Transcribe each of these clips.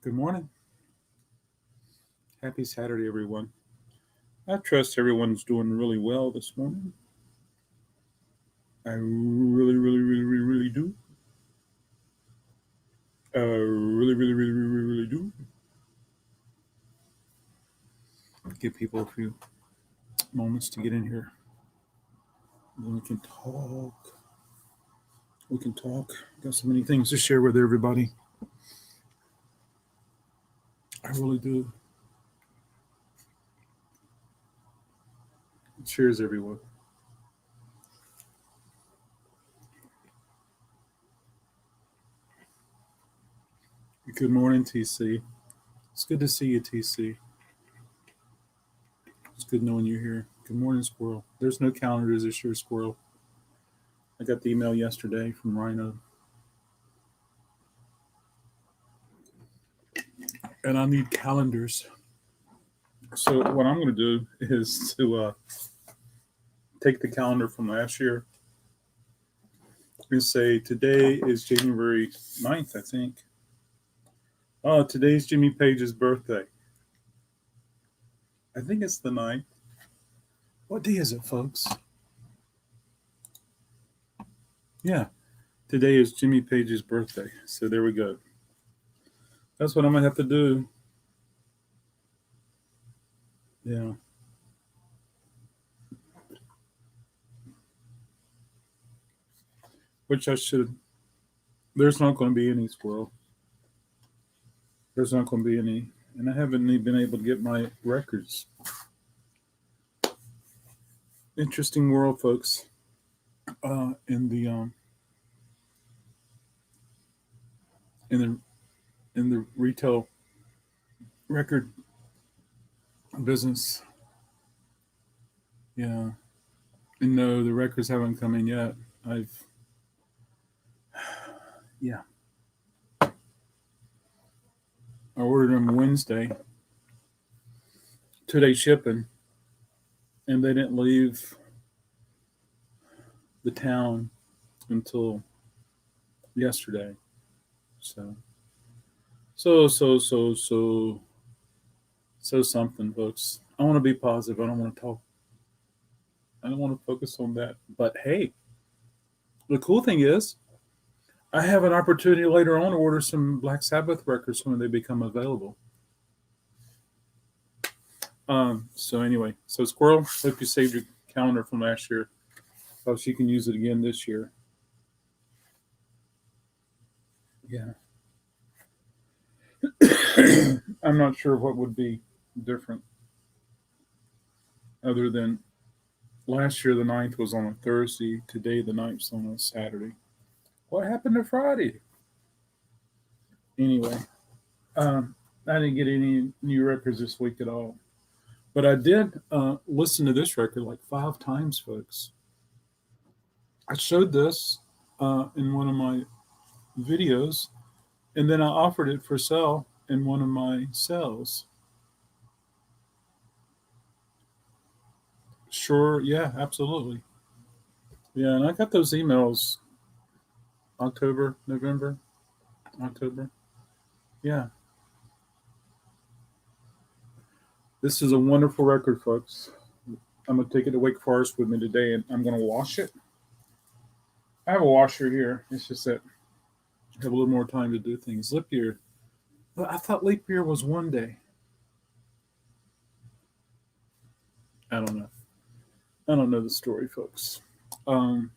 Good morning. Happy Saturday, everyone. I trust everyone's doing really well this morning. I really do. Really do. Give people a few moments to get in here. Then we can talk. We can talk. Got so many things to share with everybody. I really do. Cheers, everyone. Good morning, TC. It's good to see you, TC. It's good knowing you're here. Good morning, Squirrel. There's no calendars this year, Squirrel. I got the email yesterday from Rhino. And I need calendars. So what I'm going to do is to take the calendar from last year and say today is January 9th, I think. Oh, today's Jimmy Page's birthday. I think it's the 9th. What day is it, folks? Yeah, today is Jimmy Page's birthday. So there we go. That's what I'm going to have to do. Yeah. Which I should. There's not going to be any, Squirrel. There's not going to be any. And I haven't even been able to get my records. Interesting world, folks. In the retail record business. Yeah. And no, the records haven't come in yet. Yeah. I ordered them Wednesday. 2-day shipping. And they didn't leave the town until yesterday. So something, folks. I want to be positive. I don't want to talk. I don't want to focus on that. But hey, the cool thing is, I have an opportunity later on to order some Black Sabbath records when they become available. So anyway, so Squirrel, hope you saved your calendar from last year. Because you can use it again this year. Yeah. I'm not sure what would be different other than last year the 9th was on a Thursday. Today the 9th is on a Saturday. What happened to Friday? Anyway, I didn't get any new records this week at all. But I did listen to this record like 5 times, folks. I showed this in one of my videos, and then I offered it for sale in one of my sales. Sure, yeah, absolutely. Yeah, and I got those emails October. Yeah. This is a wonderful record, folks. I'm going to take it to Wake Forest with me today, and I'm going to wash it. I have a washer here. It's just that I have a little more time to do things. Leap year. Well, I thought leap year was one day. I don't know. I don't know the story, folks. But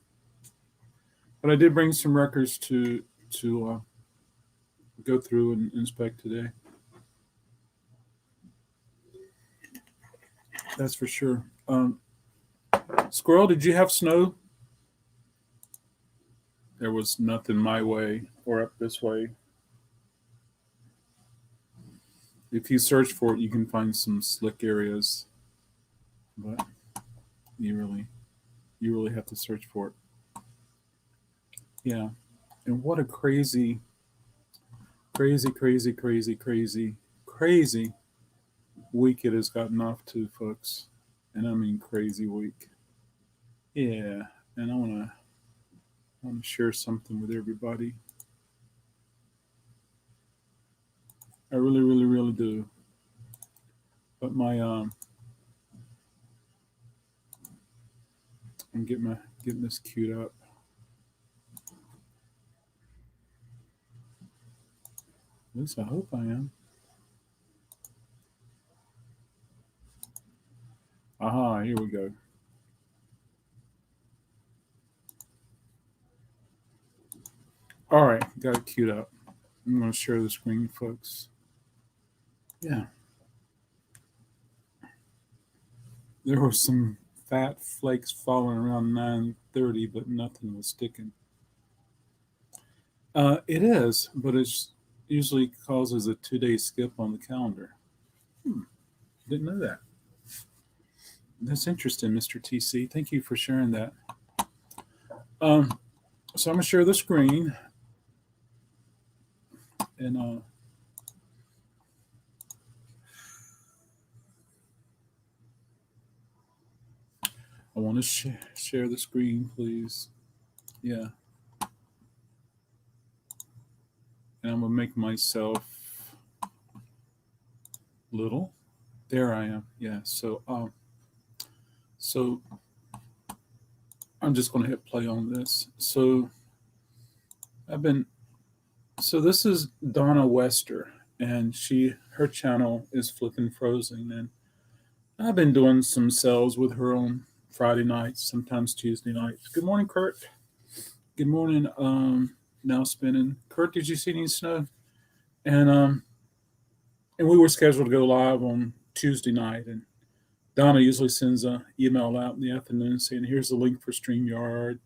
I did bring some records to go through and inspect today. That's for sure. Squirrel, did you have snow? There was nothing my way or up this way. If you search for it, you can find some slick areas, but you really have to search for it. Yeah, and what a crazy week it has gotten off to, folks. And I mean crazy week. Yeah, and I want to share something with everybody. I really, really, really do. But I'm getting this queued up. At least I hope I am. Aha, here we go. All right, got it queued up. I'm going to share the screen, folks. Yeah. There were some fat flakes falling around 9:30, but nothing was sticking. It is, but it usually causes a 2-day skip on the calendar. Didn't know that. That's interesting, Mr. TC. Thank you for sharing that. So I'm going to share the screen. And I want to share the screen, please. Yeah. And I'm going to make myself little. There I am. Yeah. So I'm just going to hit play on this. So this is Donna Wester, and her channel is Flippin' Frozen, and I've been doing some sales with her on Friday nights, sometimes Tuesday nights. Good morning, Kurt. Good morning. Now spinning. Kurt, did you see any snow? And we were scheduled to go live on Tuesday night, and Donna usually sends an email out in the afternoon saying, "Here's the link for StreamYard,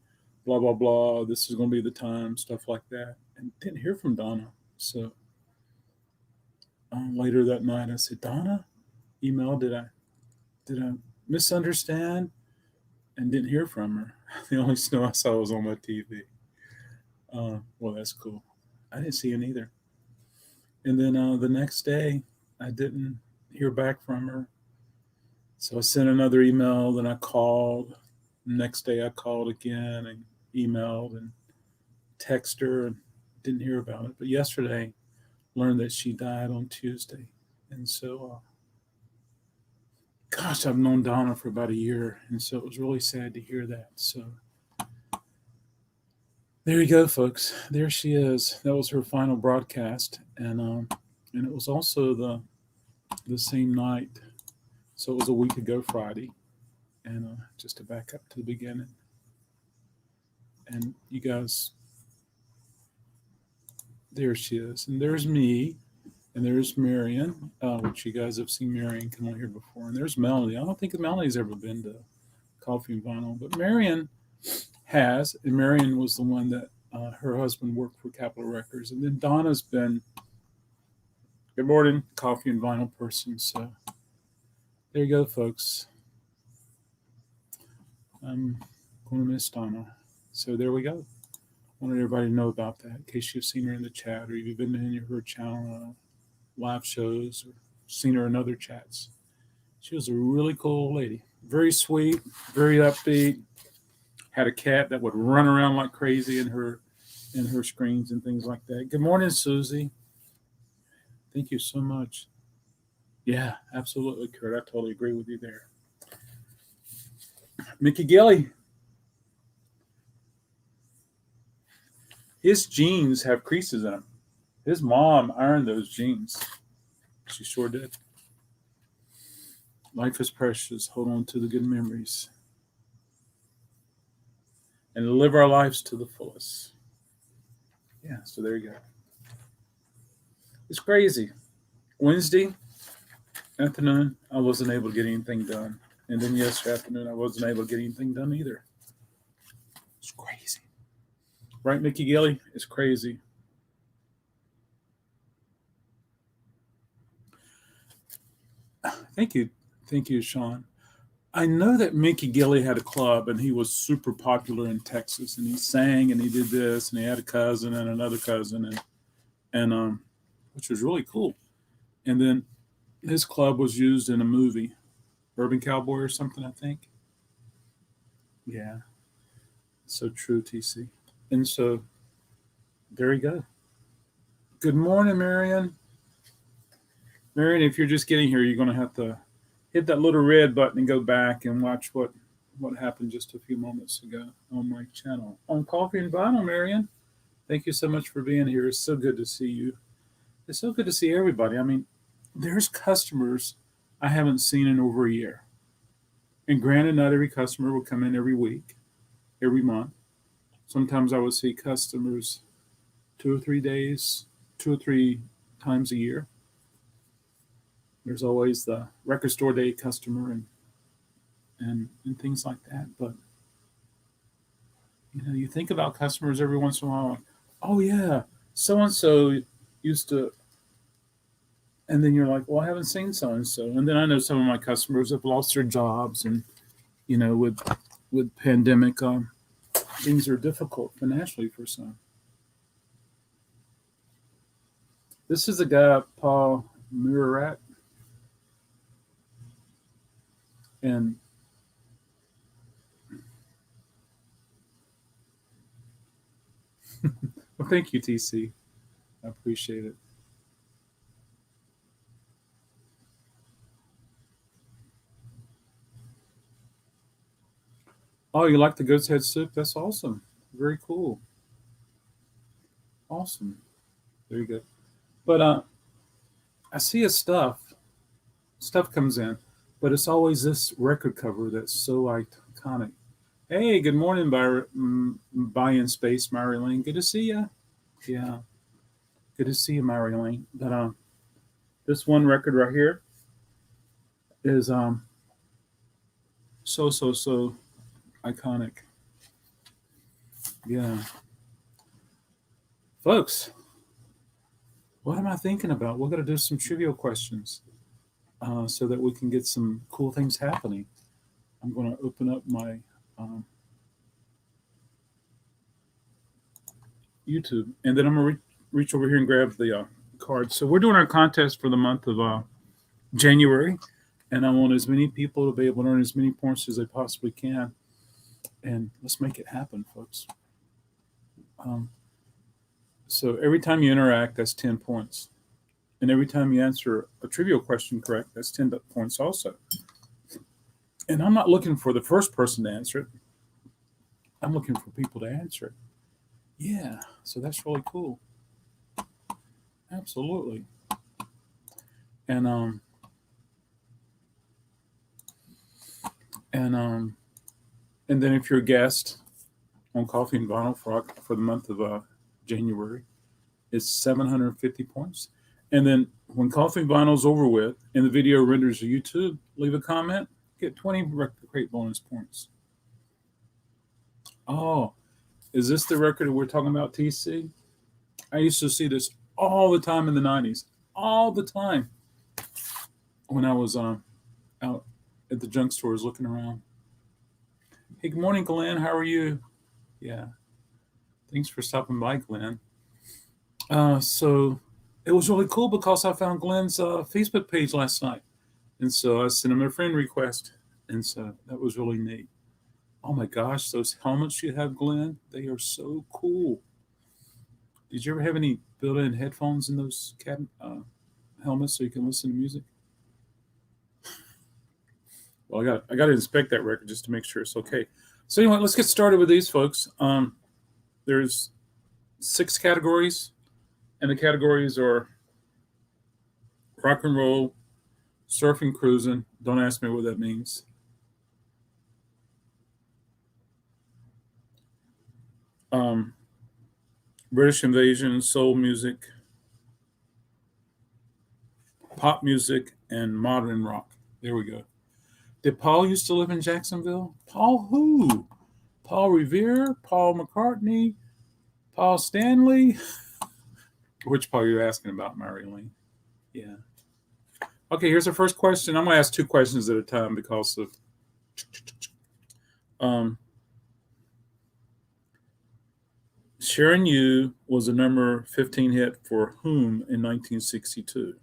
blah blah blah. This is going to be the time," stuff like that. And didn't hear from Donna. So later that night, I said, "Donna, email, did I misunderstand?" And didn't hear from her. The only snow I saw was on my TV. Well, that's cool. I didn't see it either. And then the next day, I didn't hear back from her. So I sent another email. Then I called. Next day, I called again and emailed and texted her and didn't hear about it. But yesterday, learned that she died on Tuesday. And so, gosh, I've known Donna for about a year. And so it was really sad to hear that. So there you go, folks. There she is. That was her final broadcast. And it was also the same night. So it was a week ago Friday. And just to back up to the beginning. And you guys, there she is. And there's me. And there's Marion, which you guys have seen Marion come on here before. And there's Melanie. I don't think Melanie's ever been to Coffee and Vinyl, but Marion has. And Marion was the one that her husband worked for Capitol Records. And then Donna's been, good morning, Coffee and Vinyl person. So there you go, folks. I'm going to miss Donna. So there we go. I wanted everybody to know about that in case you've seen her in the chat or you've been in her channel live shows or seen her in other chats. She was a really cool lady. Very sweet, very upbeat. Had a cat that would run around like crazy in her screens and things like that. Good morning, Susie. Thank you so much. Yeah, absolutely, Kurt. I totally agree with you there. Mickey Gilly. His jeans have creases in them. His mom ironed those jeans. She sure did. Life is precious. Hold on to the good memories. And live our lives to the fullest. Yeah, so there you go. It's crazy. Wednesday afternoon, I wasn't able to get anything done. And then yesterday afternoon, I wasn't able to get anything done either. It's crazy. Right, Mickey Gilly? It's crazy. Thank you, Sean. I know that Mickey Gilly had a club and he was super popular in Texas and he sang and he did this and he had a cousin and another cousin and which was really cool. And then his club was used in a movie, Urban Cowboy or something, I think. Yeah. So true, TC. And so there you go. Good morning, Marion. Marion, if you're just getting here, you're going to have to hit that little red button and go back and watch what happened just a few moments ago on my channel. On Coffee and Vinyl, Marion, thank you so much for being here. It's so good to see you. It's so good to see everybody. I mean, there's customers I haven't seen in over a year. And granted, not every customer will come in every week, every month. Sometimes I would see customers 2 or 3 days, 2 or 3 times a year. There's always the record store day customer and things like that. But you think about customers every once in a while. Like, oh yeah, so and so used to, and then you're like, well, I haven't seen so and so. And then I know some of my customers have lost their jobs, and with pandemic, things are difficult financially for some. This is a guy, Paul Murat, and well, thank you, TC. I appreciate it. Oh, you like the goat's head soup? That's awesome. Very cool. Awesome. Very good. But I see his stuff. Stuff comes in, but it's always this record cover that's so iconic. Hey, good morning, Buy in Space, Marilyn. Good to see you. Yeah, good to see you, Marilyn. But this one record right here is so iconic. Yeah, folks. What am I thinking about? We're gonna do some trivial questions so that we can get some cool things happening. I'm going to open up my YouTube, and then I'm going to reach over here and grab the card. So we're doing our contest for the month of January, and I want as many people to be able to earn as many points as they possibly can. And let's make it happen, folks. So every time you interact, that's 10 points. And every time you answer a trivial question correct, that's 10 points also. And I'm not looking for the first person to answer it. I'm looking for people to answer it. Yeah, so that's really cool. Absolutely. And then if you're a guest on Coffee and Vinyl for the month of January, it's 750 points. And then when Coffee and Vinyl is over with and the video renders to YouTube, leave a comment, get 20 RecordKrate bonus points. Oh, is this the record we're talking about, TC? I used to see this all the time in the 90s, all the time when I was out at the junk stores looking around. Hey, good morning, Glenn. How are you? Yeah. Thanks for stopping by, Glenn. So it was really cool because I found Glenn's Facebook page last night. And so I sent him a friend request. And so that was really neat. Oh my gosh, those helmets you have, Glenn, they are so cool. Did you ever have any built-in headphones in those helmets so you can listen to music? Well, I got to inspect that record just to make sure it's okay. So anyway, let's get started with these, folks. There's 6 categories, and the categories are rock and roll, surfing, cruising. Don't ask me what that means. British invasion, soul music, pop music, and modern rock. There we go. Did Paul used to live in Jacksonville? Paul who? Paul Revere? Paul McCartney? Paul Stanley? Which Paul are you asking about, Marilyn? Yeah. Okay, here's the first question. I'm going to ask 2 questions at a time because of Sharon You was a number 15 hit for whom in 1962?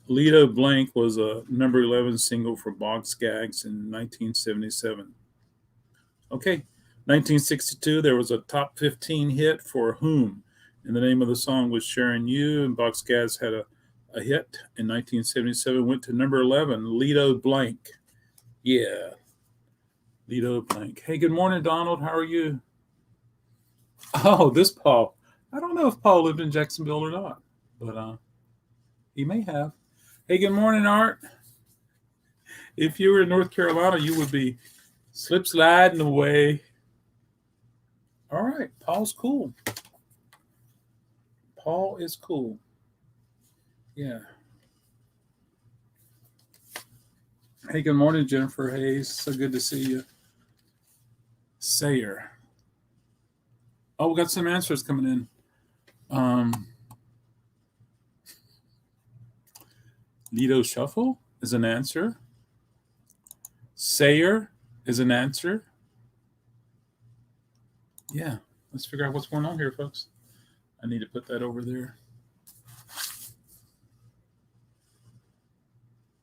Lido Blank was a number 11 single for Bog Skaggs in 1977. Okay, 1962, there was a top 15 hit for whom And the name of the song was Sharing You. And Box Gas had a hit in 1977, went to number 11, Lido Blank. Yeah, Lido Blank. Hey, good morning, Donald. How are you? Oh, this Paul. I don't know if Paul lived in Jacksonville or not, but he may have. Hey, good morning, Art. If you were in North Carolina, you would be slip sliding away. All right, Paul's cool. Paul is cool. Yeah. Hey, good morning, Jennifer Hayes. So good to see you. Sayer. Oh, we got some answers coming in. Lido Shuffle is an answer. Sayer is an answer. Yeah, let's figure out what's going on here, folks. I need to put that over there.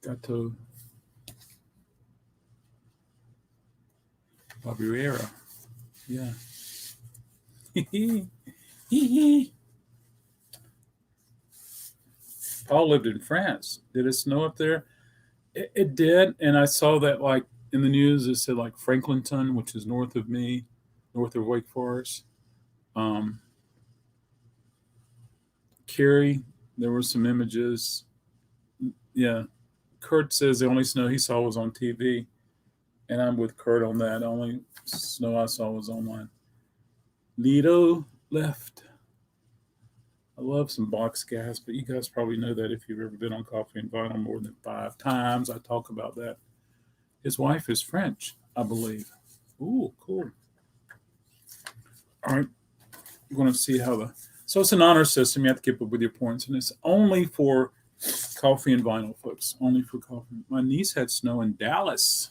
Gato Barbiera. Yeah. Paul lived in France. Did it snow up there? It did, and I saw that like in the news. It said like Franklinton, which is north of me, north of Wake Forest. Cary, there were some images. Yeah, Kurt says the only snow he saw was on TV, and I'm with Kurt on that. The only snow I saw was online. Lido left. I love some Box Gas, but you guys probably know that if you've ever been on Coffee and Vinyl more than 5 times. I talk about that. His wife is French, I believe. Ooh, cool. All right. We're going to see how so it's an honor system. You have to keep up with your points, and it's only for Coffee and Vinyl, folks. Only for coffee. My niece had snow in Dallas.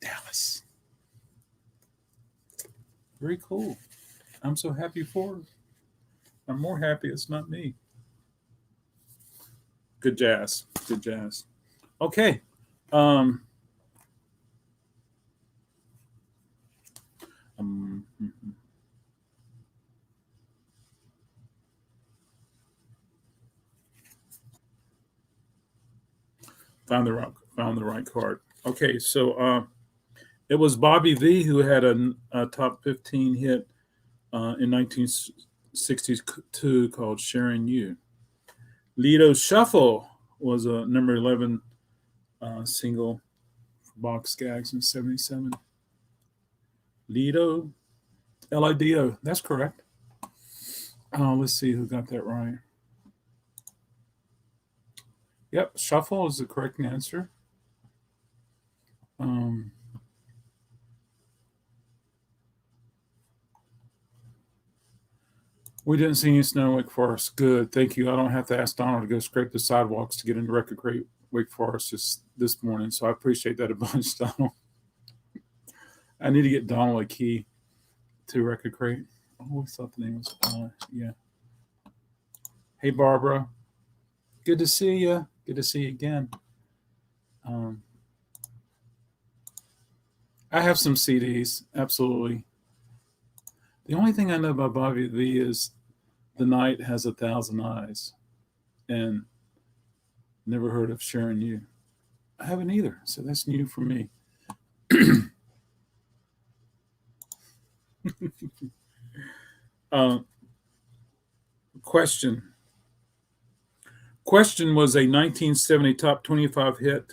Dallas. Very cool. I'm so happy for her. I'm more happy it's not me. Good jazz. Good jazz. Okay. Found the right card. Okay, so it was Bobby V who had a top 15 hit in 1962 called Sharing You. Lido Shuffle was a number 11 single for Box Gags in 77. Lido, L-I-D-O, that's correct. Let's see who got that right. Yep, Shuffle is the correct answer. We didn't see any snow in Wake Forest. Good, thank you. I don't have to ask Donald to go scrape the sidewalks to get into RecordKrate Wake Forest this morning, so I appreciate that a bunch, Donald. I need to get Donald a key to RecordKrate. I always thought the name was yeah. Hey, Barbara. Good to see you. Good to see you again. I have some CDs, absolutely. The only thing I know about Bobby V is The Night Has 1,000 Eyes, and never heard of Sharing You. I haven't either, so that's new for me. Question was a 1970 top 25 hit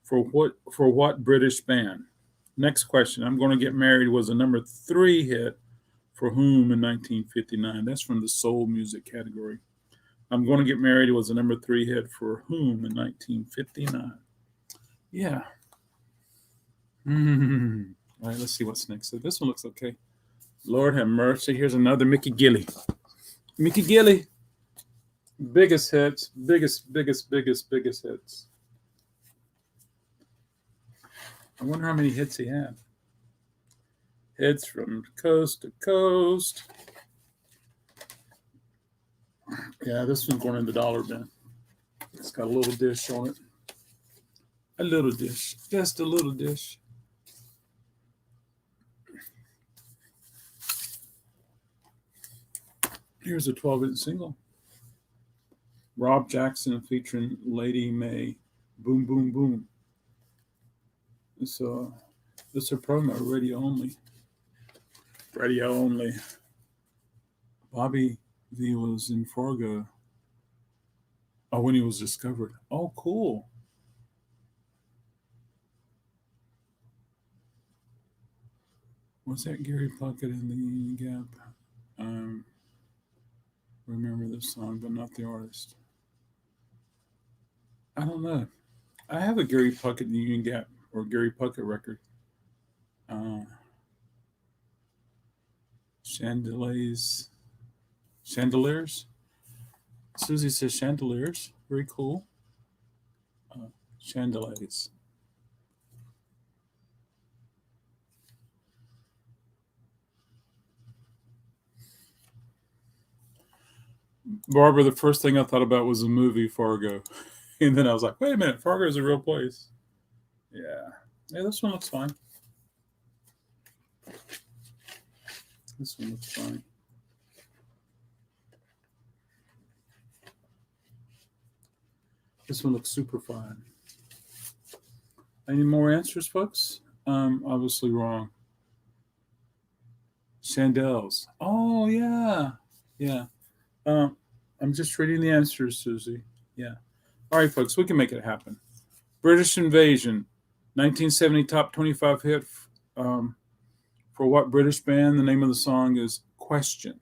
for what British band? Next question. I'm Going to Get Married was a number 3 hit for whom in 1959? That's from the soul music category. I'm Going to Get Married was a number 3 hit for whom in 1959? Yeah. All right, let's see what's next. So this one looks okay. Lord have mercy. Here's another Mickey Gilley. Mickey Gilley. Biggest hits. Biggest hits. I wonder how many hits he had. Hits from coast to coast. Yeah, this one's going in the dollar bin. It's got a little dish on it. A little dish. Just a little dish. Here's a 12-inch single. Rob Jackson featuring Lady May. Boom, boom, boom. It's a promo, radio only. Radio only. Bobby V was in Fargo. Oh, when he was discovered. Oh, cool. Was that Gary Puckett in the Union Gap? Remember this song, but not the artist. I don't know. I have a Gary Puckett in the Union Gap or Gary Puckett record. Chandeliers. Susie says chandeliers. Very cool. Chandeliers. Barbara, the first thing I thought about was the movie Fargo. And then I was like, wait a minute, Fargo is a real place. Yeah. Yeah, this one looks fine. This one looks fine. This one looks super fine. Any more answers, folks? Obviously wrong. Chandels. Oh, yeah. Yeah. I'm just reading the answers, Susie. Yeah. All right, folks, we can make it happen. British Invasion, 1970 top 25 hit. For what British band? The name of the song is Question.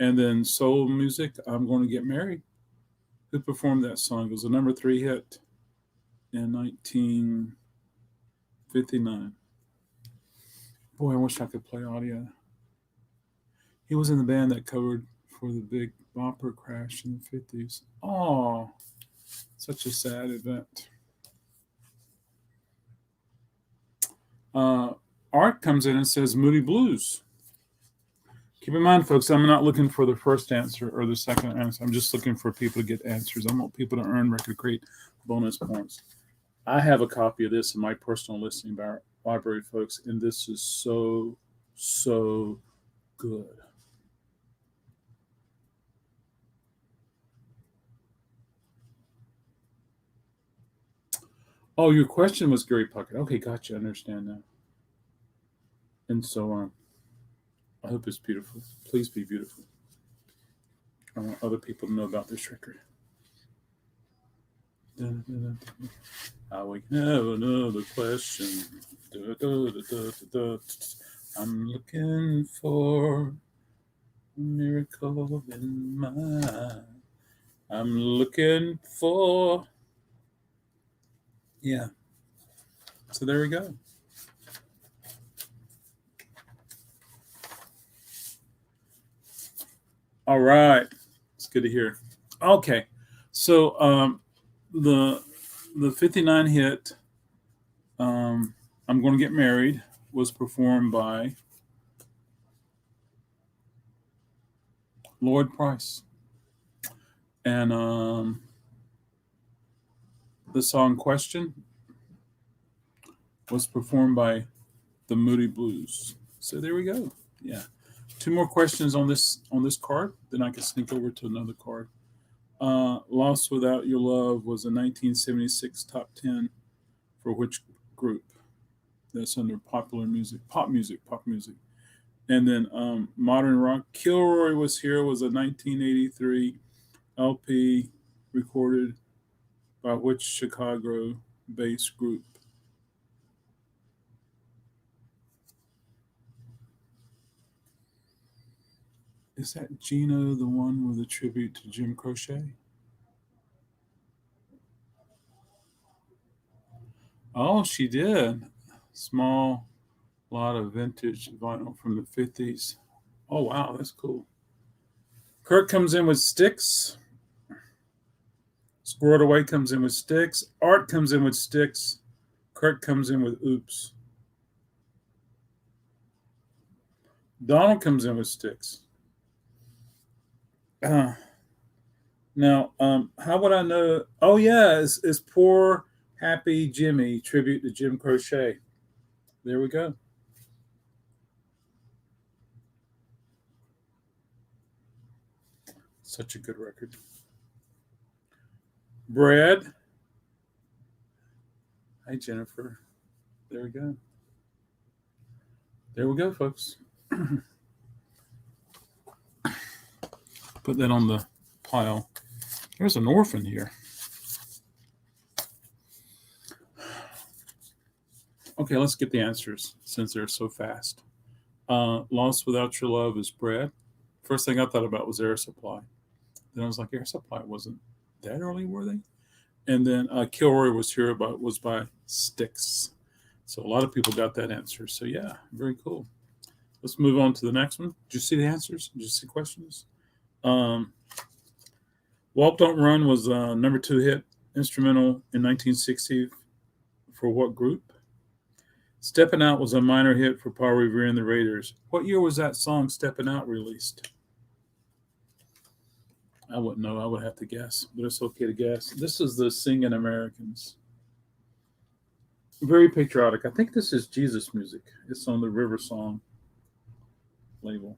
And then soul music, I'm Going to Get Married. Who performed that song? It was a number 3 hit in 1959. Boy, I wish I could play audio. He was in the band that covered for the big bumper crash in the 50s. Oh, such a sad event. Art comes in and says Moody Blues. Keep in mind, folks, I'm not looking for the first answer or the second answer. I'm just looking for people to get answers. I want people to earn RecordKrate bonus points. I have a copy of this in my personal listening library, folks, and this is so, so good. Oh, your question was Gary Puckett. Okay, gotcha. I understand now. And so I hope it's beautiful. Please be beautiful. I want other people to know about this record. I will have another question. I'm looking for a miracle in my. I'm looking for. Yeah. So there we go. All right. It's good to hear. Okay. So the 59 hit I'm Going to Get Married was performed by Lloyd Price. And the song Question was performed by the Moody Blues. So there we go. Yeah. 2 more questions on this card, then I can sneak over to another card. Lost Without Your Love was a 1976 top 10 for which group? That's under popular music, pop music. And then modern rock, Kilroy Was Here was a 1983 LP recorded by which Chicago-based group? Is that Gino the one with a tribute to Jim Croce? Oh, she did. Small lot of vintage vinyl from the 50s. Oh, wow, that's cool. Kurt comes in with Sticks. Squirreled Away comes in with Sticks. Art comes in with Sticks. Kurt comes in with Oops. Donald comes in with Sticks. Now, how would I know? Oh, yeah, it's Poor Happy Jimmy, tribute to Jim Croce. There we go. Such a good record. Brad. Hi, Jennifer. There we go. There we go, folks. Put that on the pile. There's an orphan here. Okay, let's get the answers since they're so fast. Lost Without Your Love is Bread. First thing I thought about was Air Supply. Then I was like, Air Supply wasn't that early, were they? And then Kilroy was by Styx. So a lot of people got that answer. So yeah, very cool. Let's move on to the next one. Did you see the answers? Did you see questions? Walk Don't Run was number 2 hit instrumental in 1960 for what group? Steppin' Out was a minor hit for Paul Revere and the Raiders. What year was that song Steppin' Out released? I wouldn't know. I would have to guess, but it's okay to guess. This is the Singin' Americans. Very patriotic. I think this is Jesus music. It's on the River Song label.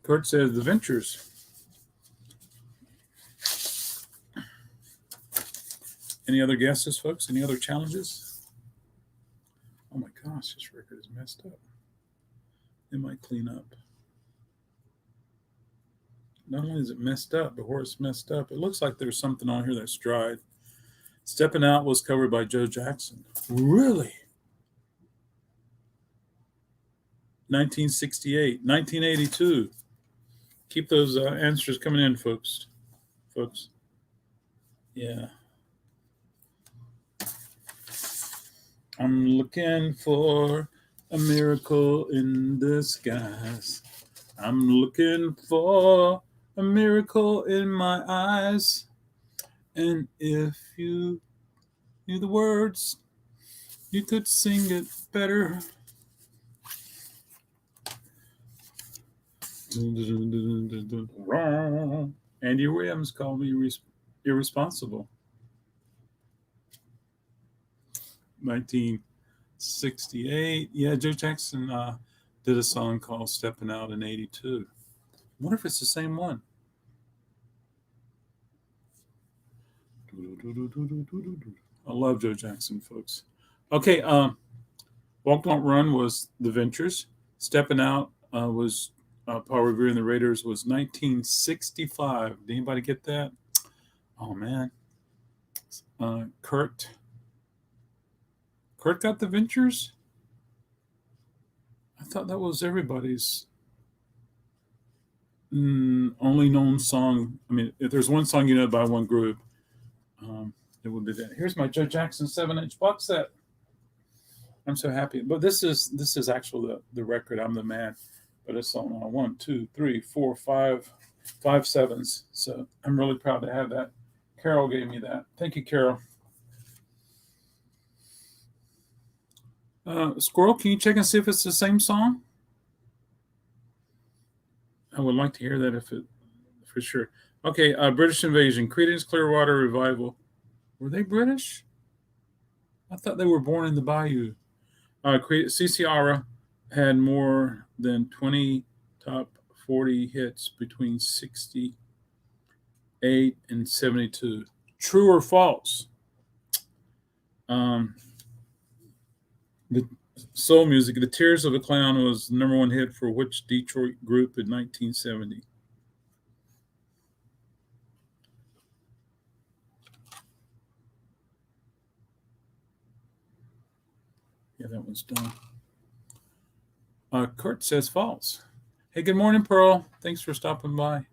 Kurt says The Ventures. Any other guesses, folks? Any other challenges? Oh my gosh, this record is messed up. It might clean up. Not only is it messed up, but where it's messed up, it looks like there's something on here that's dried. Steppin' Out was covered by Joe Jackson. Really? 1968, 1982. Keep those answers coming in, folks. Yeah. I'm looking for a miracle in the skies. I'm looking for a miracle in my eyes. And if you knew the words, you could sing it better. Andy Williams called me irresponsible. 1968. Yeah, Joe Jackson did a song called Steppin' Out in 82. I wonder if it's the same one. I love Joe Jackson, folks. Okay, Walk Don't Run was The Ventures. Steppin' Out was Paul Revere and the Raiders was 1965. Did anybody get that? Oh, man. Kurt got The Ventures? I thought that was everybody's only known song. I mean, if there's one song you know by one group, it would be that. Here's my Joe Jackson 7-inch box set. I'm so happy. But this is actually the record. I'm the man. But it's on 1, 2, 3, 4, 5 sevens. So I'm really proud to have that. Carol gave me that. Thank you, Carol. Squirrel, can you check and see if it's the same song? I would like to hear that for sure. Okay, British Invasion, Creedence Clearwater Revival. Were they British? I thought they were born in the Bayou. CCR had more than 20 top 40 hits between 68 and 72. True or false? The soul music, The Tears of a Clown was the number 1 hit for which Detroit group in 1970? Yeah, that one's done. Kurt says false. Hey, good morning, Pearl. Thanks for stopping by.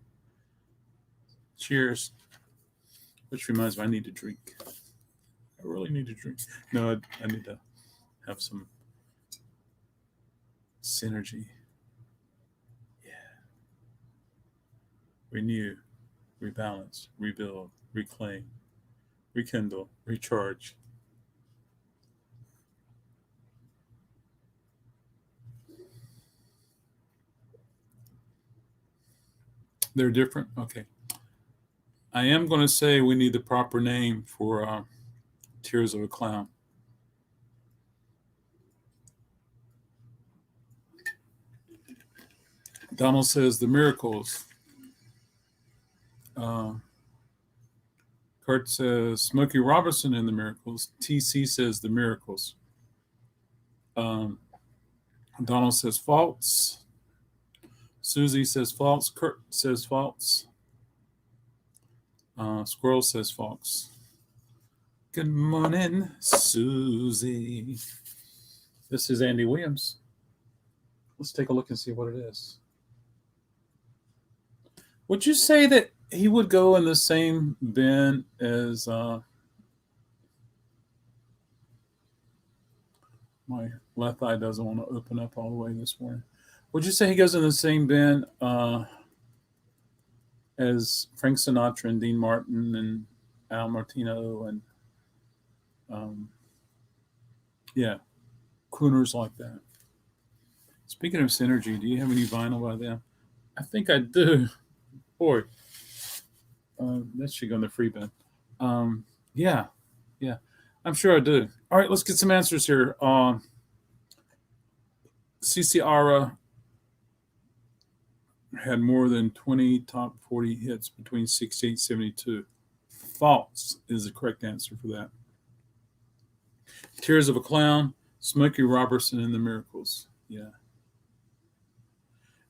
Cheers. Which reminds me, I need to drink. I really need to drink. No, I need to have some synergy. Yeah. Renew, rebalance, rebuild, reclaim, rekindle, recharge. They're different? Okay. I am going to say we need the proper name for Tears of a Clown. Donald says the Miracles. Kurt says Smokey Robinson and the Miracles. TC says the Miracles. Donald says false. Susie says false. Kurt says false. Squirrel says false. Good morning, Susie. This is Andy Williams. Let's take a look and see what it is. Would you say that he would go in the same bin as my left eye doesn't want to open up all the way this morning. Would you say he goes in the same bin as Frank Sinatra and Dean Martin and Al Martino and crooners like that? Speaking of Synergy, do you have any vinyl by them? I think I do. Boy, that should go in the free bin. Yeah, I'm sure I do. All right, let's get some answers here. CC Ara had more than 20 top 40 hits between 68 and 72. False is the correct answer for that. Tears of a Clown, Smokey Robertson and the Miracles. Yeah.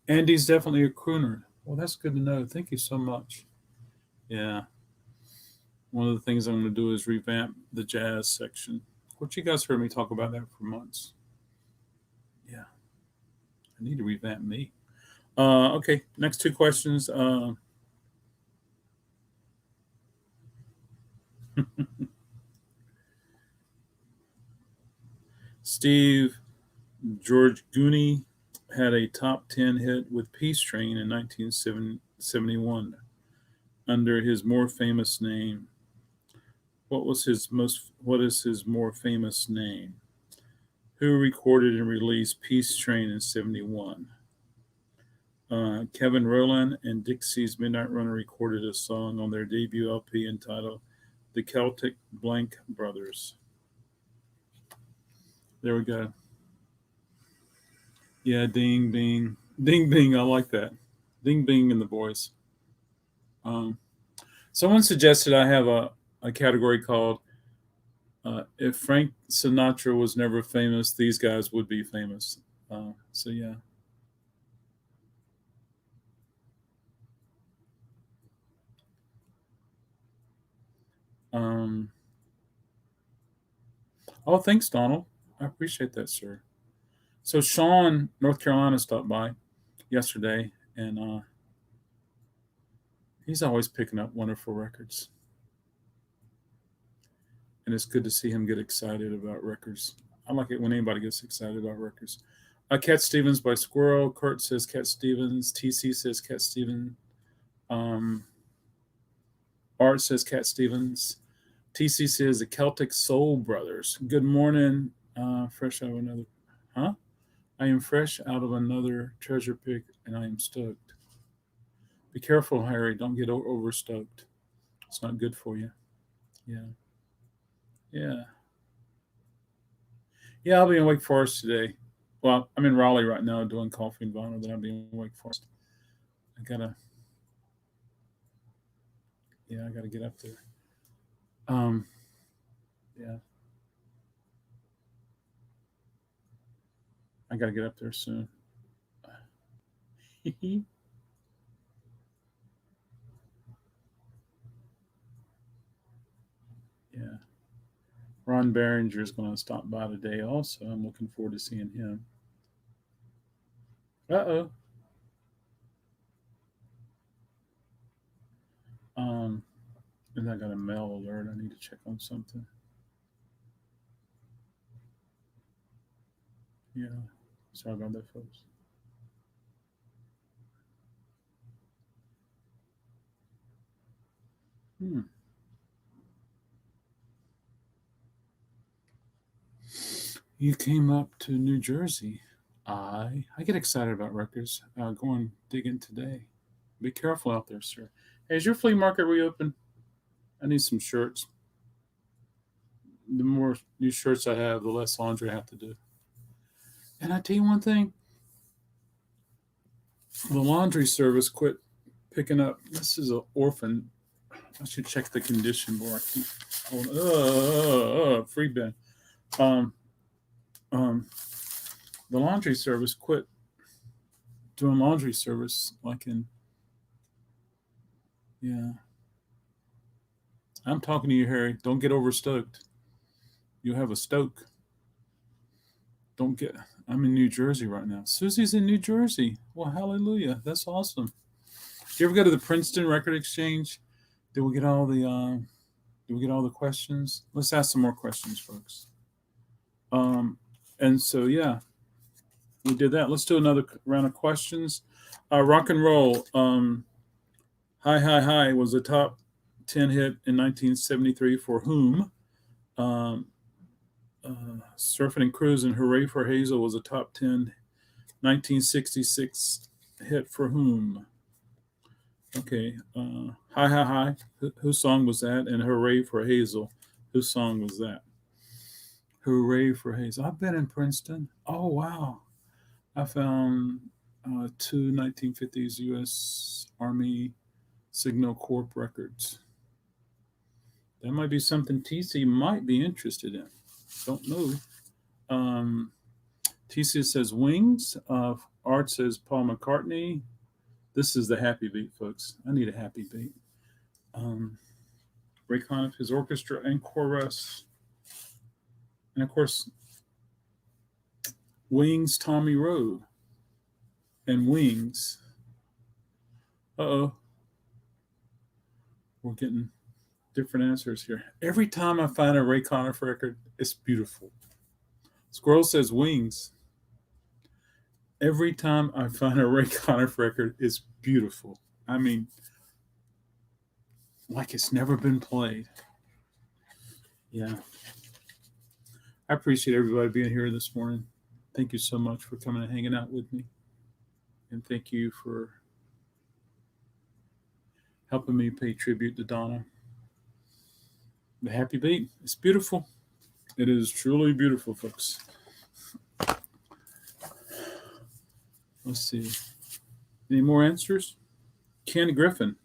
Andy's definitely a crooner. Well, that's good to know. Thank you so much. Yeah. One of the things I'm going to do is revamp the jazz section. Which you guys heard me talk about that for months. Yeah. I need to revamp me. Okay, next two questions. Steve George Gooney had a top 10 hit with Peace Train in 1971 under his more famous name. What is his more famous name? Who recorded and released Peace Train in 71? Kevin Rowland and Dixie's Midnight Runner recorded a song on their debut LP entitled The Celtic Blank Brothers. There we go. Yeah, ding, bing. Ding, bing. I like that. Ding, bing in the voice. Someone suggested I have a category called If Frank Sinatra was never famous, these guys would be famous. So, yeah. Oh, thanks, Donald. I appreciate that, sir. So Sean, North Carolina, stopped by yesterday, and he's always picking up wonderful records. And it's good to see him get excited about records. I like it when anybody gets excited about records. Cat Stevens by Squirrel. Kurt says Cat Stevens. TC says Cat Stevens. Art says Cat Stevens. TC says the Celtic Soul Brothers. Good morning. Fresh out of another. Huh? I am fresh out of another treasure pick, and I am stoked. Be careful, Harry. Don't get overstoked. It's not good for you. Yeah. I'll be in Wake Forest today. Well, I'm in Raleigh right now doing coffee and vinyl, then I'll be in Wake Forest. I gotta get up there. I gotta get up there soon. Yeah. Ron Behringer is going to stop by today also. I'm looking forward to seeing him. Uh-oh. And I got a mail alert. I need to check on something. Yeah. Sorry about that, folks. You came up to New Jersey. I get excited about records. Going digging today. Be careful out there, sir. Hey, is your flea market reopened? I need some shirts. The more new shirts I have, the less laundry I have to do. And I tell you one thing. The laundry service quit picking up. This is an orphan. I should check the condition more. I keep free bin. Um, um, the laundry service quit doing laundry service yeah. I'm talking to you, Harry. Don't get overstoked. You have a stoke. Don't get. I'm in New Jersey right now. Susie's in New Jersey. Well, hallelujah. That's awesome. Did you ever go to the Princeton Record Exchange? Did we get all the questions? Let's ask some more questions, folks. And so yeah, we did that. Let's do another round of questions. Rock and roll. Hi Hi Hi was a top 10 hit in 1973 for whom? Surfing and Cruising, Hooray for Hazel was a top 10 1966 hit for whom? Okay. Hi Hi Hi, whose song was that? And Hooray for Hazel, whose song was that? Hooray for Hazel. I've been in Princeton. Oh, wow. I found two 1950s U.S. Army Signal Corps records. That might be something TC might be interested in. Don't know. TC says Wings. Art says Paul McCartney. This is the happy beat, folks. I need a happy beat. Ray Conniff, his orchestra and chorus. And of course, Wings, Tommy Rowe. And Wings. Uh-oh. We're getting different answers here. Every time I find a Ray Conniff record, it's beautiful. Squirrel says Wings. Every time I find a Ray Conniff record, it's beautiful. I mean, like it's never been played. Yeah. I appreciate everybody being here this morning. Thank you so much for coming and hanging out with me. And thank you for helping me pay tribute to Donna. The happy beat. It's beautiful. It is truly beautiful, folks. Let's see. Any more answers? Ken Griffin.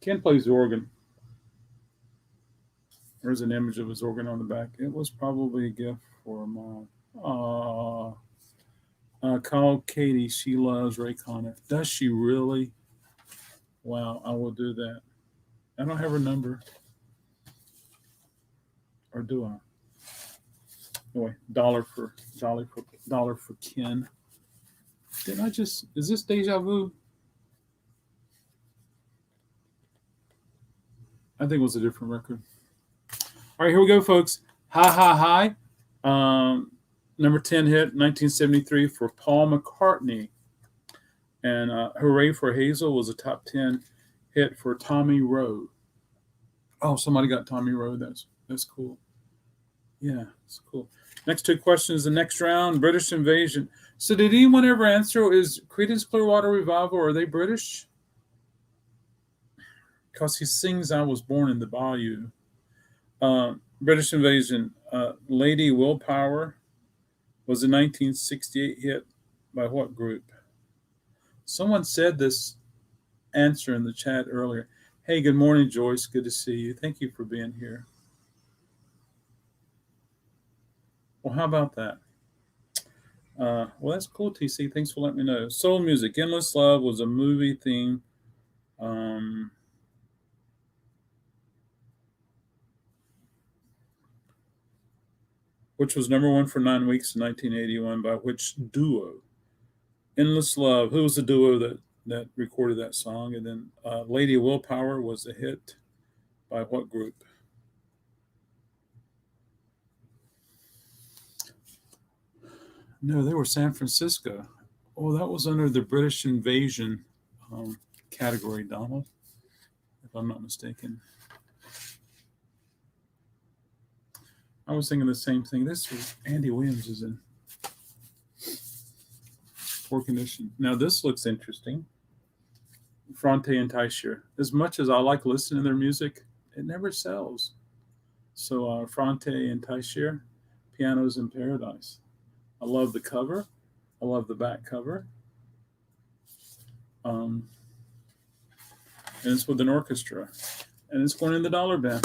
Ken plays the organ. There's an image of his organ on the back. It was probably a gift for Mom. Call Katie. She loves Ray Conniff. Does she really? Wow, I will do that. I don't have her number. Or do I? Anyway, dollar for Ken. Didn't I just? Is this deja vu? I think it was a different record. All right, here we go, folks. Hi, hi, hi. Number 10 hit, 1973 for Paul McCartney. And Hooray for Hazel was a top 10 hit for Tommy Rowe. Oh, somebody got Tommy Rowe. That's cool. Yeah, it's cool. Next two questions, the next round, British invasion. So did anyone ever answer, is Creedence Clearwater Revival, are they British? Because he sings I Was Born in the Bayou. British invasion, Lady Willpower was a 1968 hit by what group? Someone said this answer in the chat earlier. Hey, good morning, Joyce. Good to see you. Thank you for being here. Well, how about that? Well, that's cool, TC. Thanks for letting me know. Soul Music, Endless Love was a movie theme. Which was number one for 9 weeks in 1981 by which duo? Endless Love. Who was the duo that recorded that song? And then Lady Willpower was a hit by what group? No, they were San Francisco. Oh, that was under the British invasion category, Donald, if I'm not mistaken. I was thinking the same thing. This was Andy Williams is in poor condition. Now this looks interesting. Fronte and Teicher. As much as I like listening to their music, it never sells. So Fronte and Teicher, Pianos in Paradise. I love the cover. I love the back cover. And it's with an orchestra. And it's going in the dollar bin.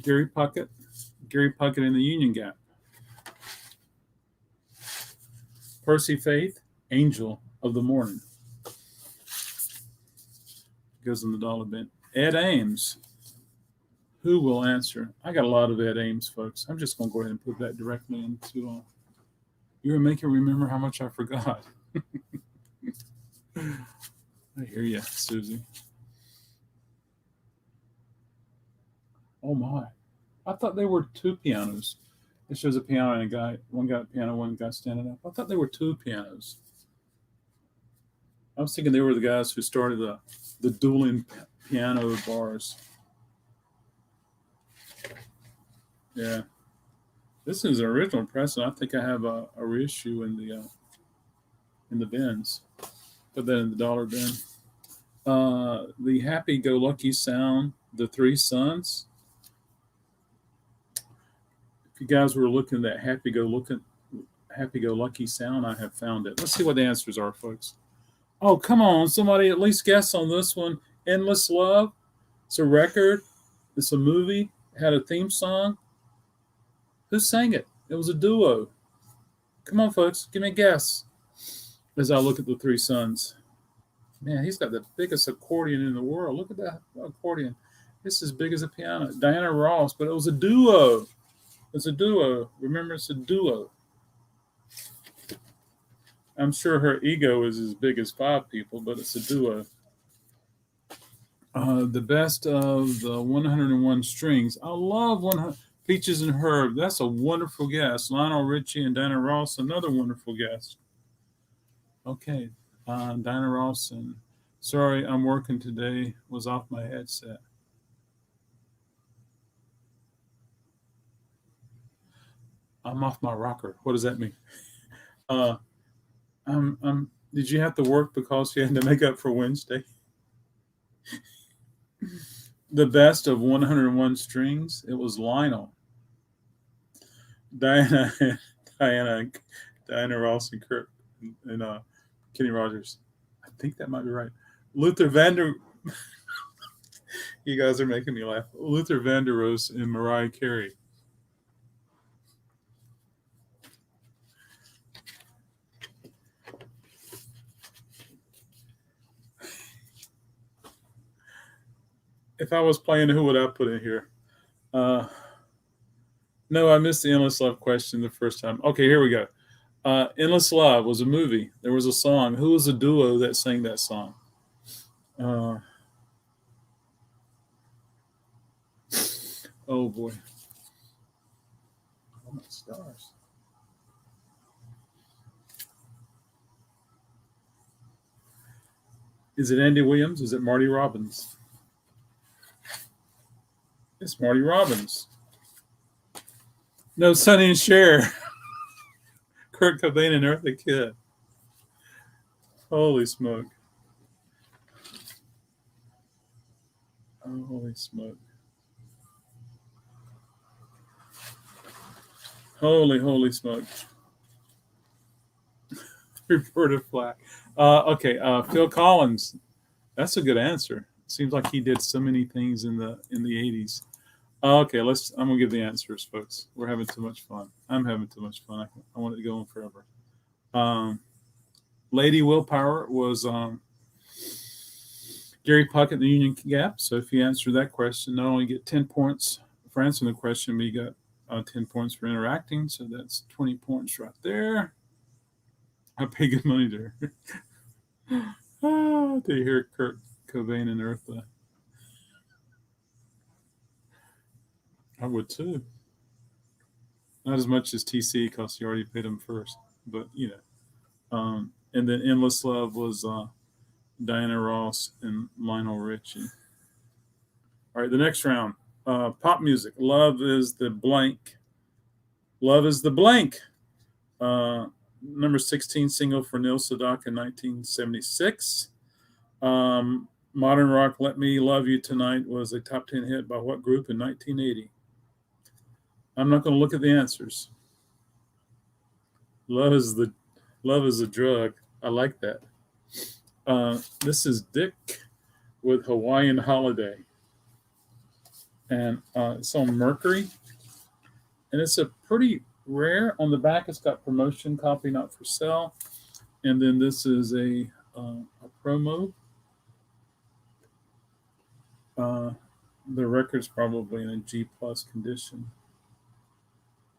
Gary Puckett in the Union Gap. Percy Faith, Angel of the Morning. Goes in the dollar bin. Ed Ames. Who will answer? I got a lot of Ed Ames, folks. I'm just going to go ahead and put that directly into. You're making me remember how much I forgot. I hear you, Susie. Oh my! I thought they were two pianos. It shows a piano and a guy. One guy at piano, one guy standing up. I thought they were two pianos. I was thinking they were the guys who started the dueling piano bars. Yeah, this is an original press, and I think I have a reissue in the bins. Put that in the dollar bin. The happy-go-lucky sound, the Three Sons. If you guys were looking at that happy-go-lucky sound, I have found it. Let's see what the answers are, folks. Oh, come on, somebody at least guess on this one. Endless Love. It's a record. It's a movie. It had a theme song. Who sang it? It was a duo. Come on, folks, give me a guess. As I look at the Three Sons. Man, he's got the biggest accordion in the world. Look at that accordion. It's as big as a piano. Diana Ross, but it was a duo. It's a duo. Remember, it's a duo. I'm sure her ego is as big as 5 people, but it's a duo. The best of the 101 strings. I love 100. Peaches and Herb. That's a wonderful guess. Lionel Richie and Diana Ross, another wonderful guess. Okay. Diana Ross and Sorry, I'm Working Today was off my headset. I'm off my rocker. What does that mean? Did you have to work because you had to make up for Wednesday? The best of 101 strings. It was Lionel. Diana Ross and Kurt and Kenny Rogers. I think that might be right. Luther Vander. You guys are making me laugh. Luther Vandross and Mariah Carey. If I was playing, who would I put in here? No, I missed the Endless Love question the first time. Okay, here we go. Endless Love was a movie. There was a song. Who was the duo that sang that song? Oh, boy. Oh, my stars. Is it Andy Williams? Is it Marty Robbins? It's Marty Robbins. No, Sonny and Cher. Kurt Cobain and Eartha Kitt. Holy smoke. Holy smoke. Holy smoke. Roberta Flack. Okay, Phil Collins. That's a good answer. Seems like he did so many things in the 80s. Okay, I'm gonna give the answers, folks. We're having too much fun. I'm having too much fun. I want it to go on forever. Lady Willpower was Gary Puckett, the Union Gap. So if you answer that question, not only get 10 points for answering the question, but you got 10 points for interacting. So that's 20 points right there. I pay good money there. To hear Kurt Cobain and Eartha. I would too. Not as much as TC because you already paid him first, but and then Endless Love was Diana Ross and Lionel Richie. All right, the next round, pop music. Love is the blank. Love is the blank. Number 16 single for Neil Sedaka in 1976. Modern rock, Let Me Love You Tonight was a top 10 hit by what group in 1980? I'm not going to look at the answers. Love is a drug. I like that. This is Dick with Hawaiian Holiday. And it's on Mercury. And it's a pretty rare. On the back, it's got promotion copy, not for sale. And then this is a promo. The record's probably in a G plus condition.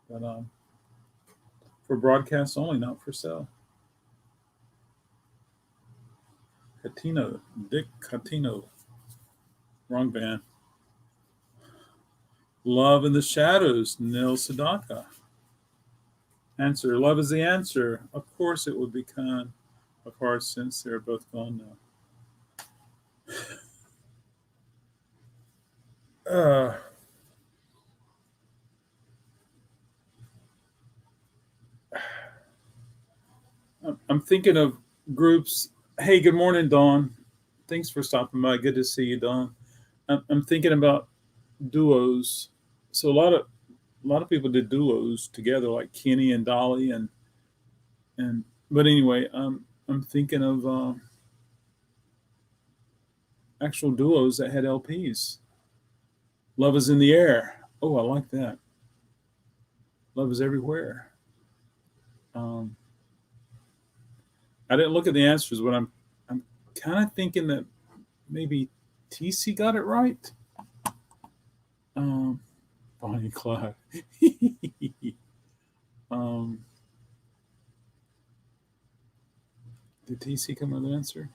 But for broadcast only, not for sale. Catino, Dick Catino. Wrong band. Love in the Shadows, Neil Sedaka. Answer, love is the answer. Of course it would be kind of hard since they're both gone now. I'm thinking of groups. Hey, good morning, Dawn. Thanks for stopping by. Good to see you, Dawn. I'm thinking about duos. So a lot of people did duos together, like Kenny and Dolly, and but anyway, I'm thinking of actual duos that had LPs. Love is in the air. Oh, I like that. Love is everywhere. I didn't look at the answers, but I'm kind of thinking that maybe TC got it right. Bonnie and Clyde. Did TC come with an answer?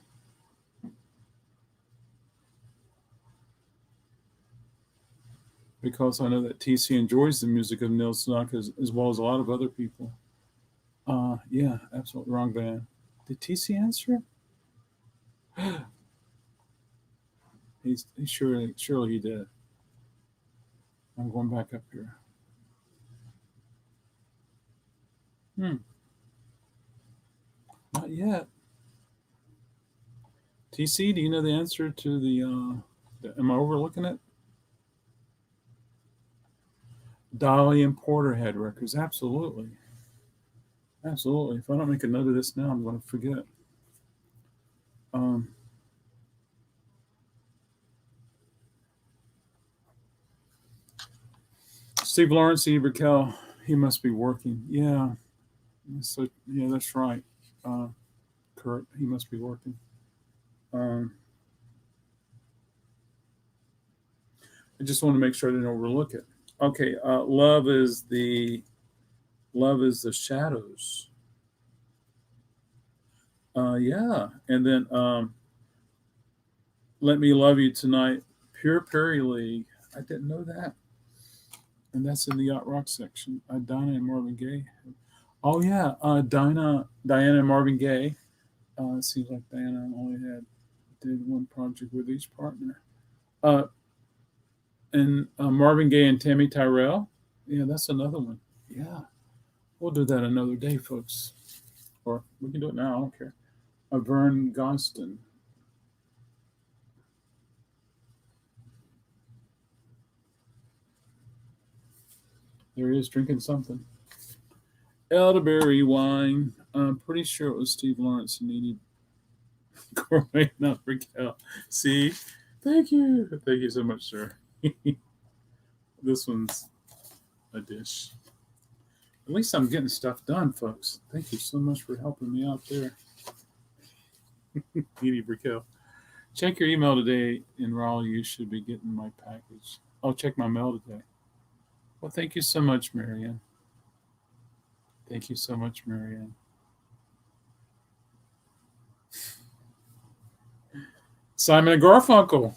Because I know that TC enjoys the music of Neil Sedaka as well as a lot of other people. Yeah, absolutely wrong band. Did TC answer? He surely he did. I'm going back up here. Not yet. TC, do you know the answer to the am I overlooking it? Dolly and Porterhead records. Absolutely. Absolutely. If I don't make a note of this now, I'm going to forget. Steve Lawrence, Eve Raquel, he must be working. Yeah. So, yeah, that's right. Kurt, he must be working. I just want to make sure I didn't overlook it. Okay, love is the shadows. Yeah, and then let me love you tonight. Pure Perry League. I didn't know that, and that's in the yacht rock section. Dinah and Marvin Gaye. Oh yeah, Diana and Marvin Gaye. It seems like Diana only did one project with each partner. And Marvin Gaye and Tammy Tyrell. Yeah, that's another one. Yeah, we'll do that another day, folks. Or we can do it now. I don't care. Vern Gostin. There he is drinking something. Elderberry wine. I'm pretty sure it was Steve Lawrence and needed Corey, not Raquel. See? Thank you. Thank you so much, sir. This one's a dish. At least I'm getting stuff done, folks. Thank you so much for helping me out there. Edie Raquel. Check your email today in Raleigh. You should be getting my package. I'll check my mail today. Well, thank you so much, Marianne. Thank you so much, Marianne. Simon and Garfunkel.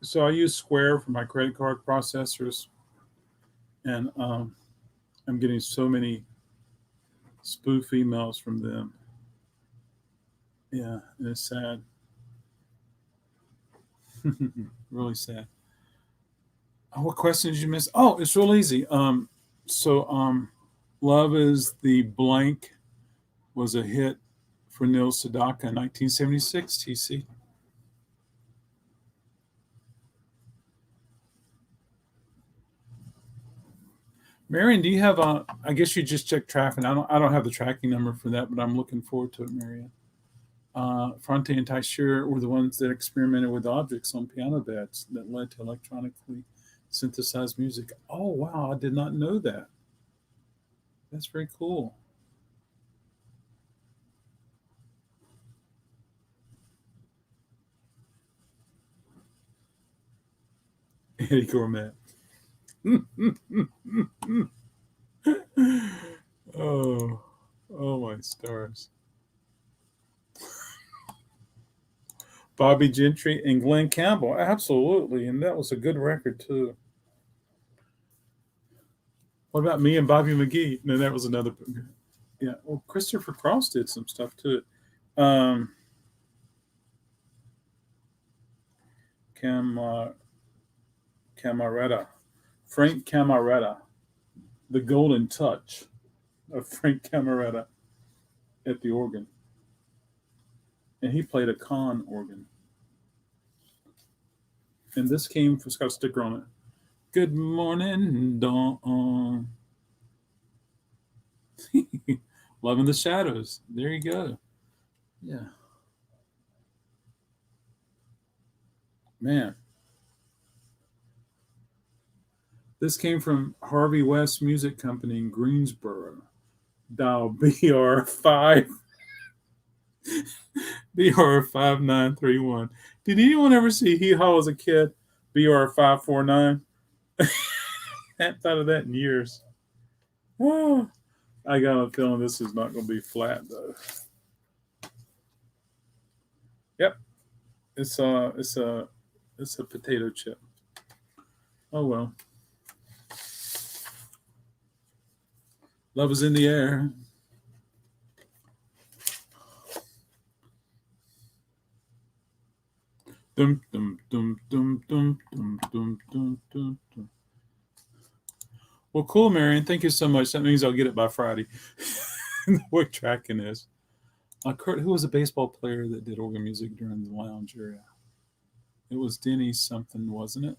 So I use Square for my credit card processors, and I'm getting so many spoof emails from them. Yeah, and it's sad. Really sad. Oh, what question did you miss? Oh, it's real easy. So love is the blank was a hit for Neil Sedaka in 1976, TC. Marion, do you have a? I guess you just checked traffic. I don't have the tracking number for that, but I'm looking forward to it, Marion. Fronte and Teicher were the ones that experimented with objects on piano beds that led to electronically synthesized music. Oh wow, I did not know that. That's very cool. Eddie Gourmet. oh, oh my stars. Bobby Gentry and Glenn Campbell, absolutely, and that was a good record too. What about me and Bobby McGee? No, that was another. Yeah, well, Christopher Cross did some stuff too. Camaretta, Frank Camaretta, the Golden Touch of Frank Camaretta at the organ, and he played a con organ. And this came from, it's got a sticker on it. Good morning, dawn. Loving the Shadows. There you go. Yeah. Man. This came from Harvey West Music Company in Greensboro. Dial BR5 BR5931. Did anyone ever see Hee Haw as a kid? BR549. I hadn't thought of that in years. Oh, I got a feeling this is not going to be flat though. Yep, it's a potato chip. Oh well. Love is in the air. Dum, dum, dum, dum, dum, dum, dum, dum, dum, dum. Well, cool, Marion. Thank you so much. That means I'll get it by Friday. What tracking is? Kurt, who was a baseball player that did organ music during the lounge area? It was Denny something, wasn't it?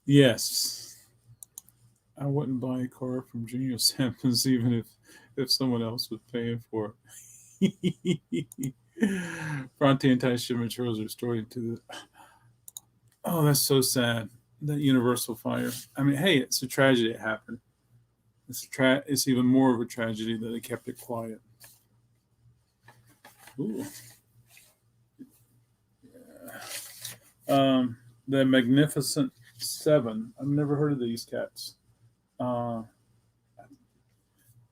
Yes. I wouldn't buy a car from Junior Sampson's even if someone else was paying for it. Bronte and Ty Shimmer are story to the. Oh, that's so sad. That Universal fire. I mean, hey, it's a tragedy it happened. It's even more of a tragedy that they kept it quiet. Ooh. Yeah. The Magnificent Seven. I've never heard of these cats. And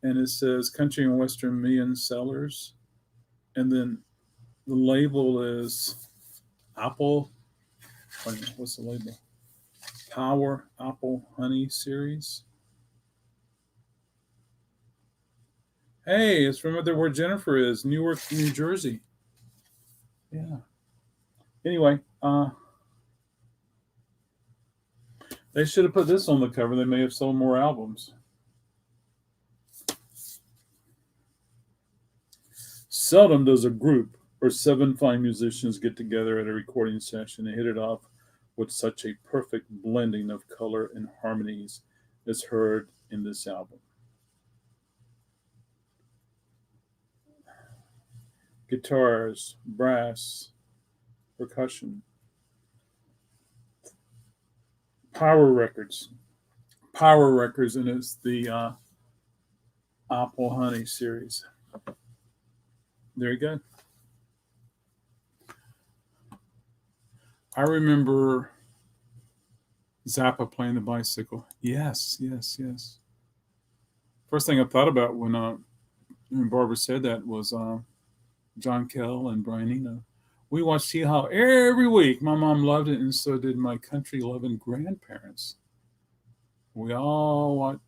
it says country and western million sellers. And then the label is Apple. What's the label? Power Apple Honey Series. Hey, it's from where Jennifer is, Newark, New Jersey. Yeah. Anyway, they should have put this on the cover. They may have sold more albums. Seldom does a group or seven fine musicians get together at a recording session and hit it off with such a perfect blending of color and harmonies as heard in this album. Guitars, brass, percussion. Power Records, and it's the Apple Honey series. There you go. I remember Zappa playing the bicycle. Yes. First thing I thought about when Barbara said that was John Kell and Brian Eno. We watched Hee Haw every week. My mom loved it, and so did my country-loving grandparents. We all watched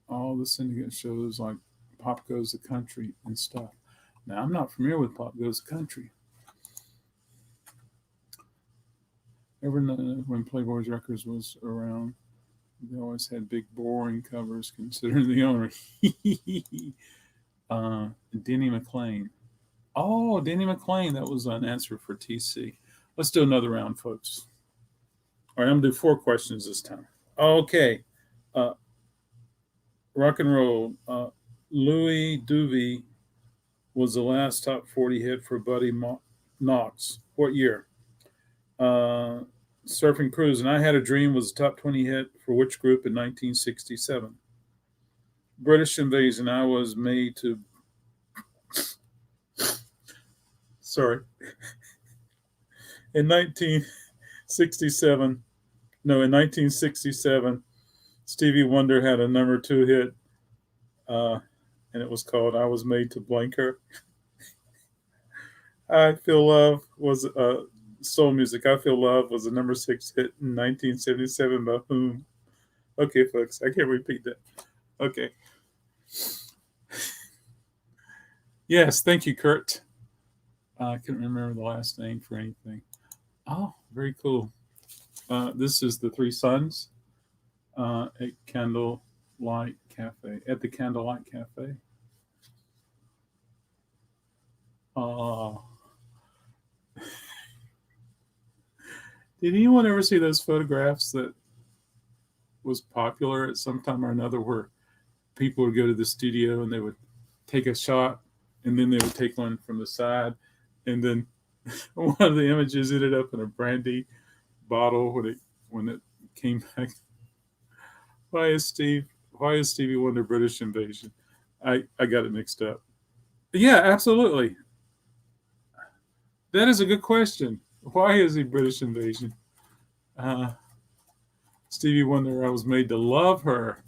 all the syndicate shows like Pop Goes the Country and stuff. Now, I'm not familiar with Pop Goes the Country. Ever when Playboy's Records was around, They always had big, boring covers considering the owner. Denny McLean. Oh, Denny McLean. That was an answer for TC. Let's do another round, folks. All right, I'm going to do 4 questions this time. Okay. Uh, rock and roll. Louis Duvey was the last top 40 hit for Buddy Knox. What year? Surfing Cruise. And I Had a Dream was a top 20 hit for which group in 1967? British Invasion. I Was Made to. Sorry. In 1967. No, in 1967, Stevie Wonder had a number 2 hit, and it was called I Was Made to Blank Her. I Feel Love was soul music. I Feel Love was a number 6 hit in 1977 by whom? Okay, folks, I can't repeat that. Okay. Yes, thank you, Kurt. I couldn't remember the last name for anything. Oh, very cool. This is the Three Sons at Candlelight Cafe. At the Candlelight Cafe. Did anyone ever see those photographs that was popular at some time or another where people would go to the studio and they would take a shot and then they would take one from the side and then one of the images ended up in a brandy bottle when it came back. Why is Stevie Wonder British Invasion? I got it mixed up. Yeah, absolutely. That is a good question. Why is he British Invasion? Stevie Wonder, I Was Made to Love Her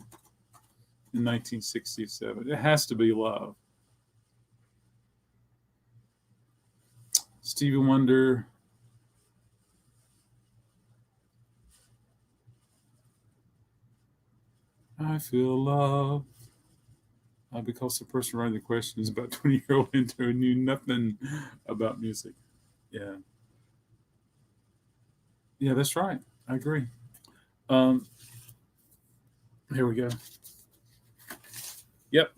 in 1967. It has to be love. Stevie Wonder. I feel love. Because the person writing the question is about 20-year-old intern who knew nothing about music. Yeah. Yeah, that's right. I agree. Here we go. Yep.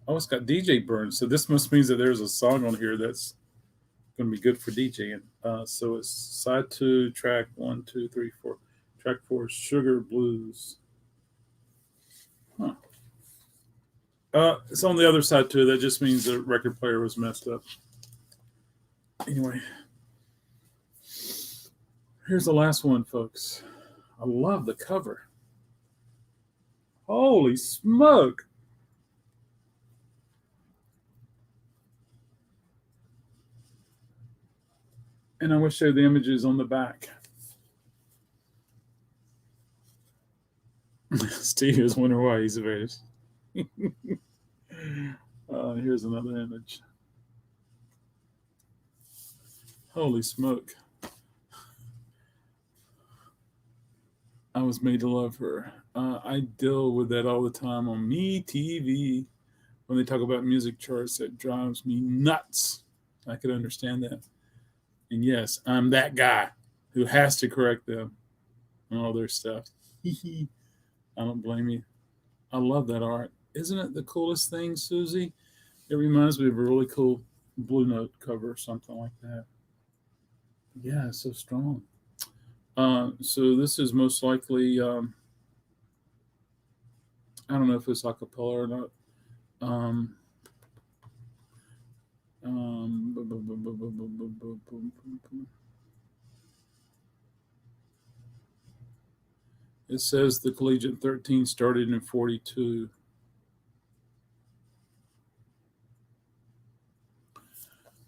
Oh, it's got DJ Burns. So this must mean that there's a song on here that's going to be good for DJing. So it's side 2, track 1, 2, 3, 4. Track 4 is Sugar Blues. Huh. It's on the other side too. That just means the record player was messed up. Anyway, here's the last one, folks. I love the cover. Holy smoke! And I wish I had the images on the back. Steve is wondering why he's evaded. Here's another image. Holy smoke. I Was Made to Love Her. I deal with that all the time on Me TV. When they talk about music charts, that drives me nuts. I could understand that. And yes, I'm that guy who has to correct them on all their stuff. I don't blame you. I love that art. Isn't it the coolest thing, Susie? It reminds me of a really cool Blue Note cover or something like that. Yeah, it's so strong. So this is most likely, I don't know if it's a cappella or not. It says the Collegiate 13 started in 42.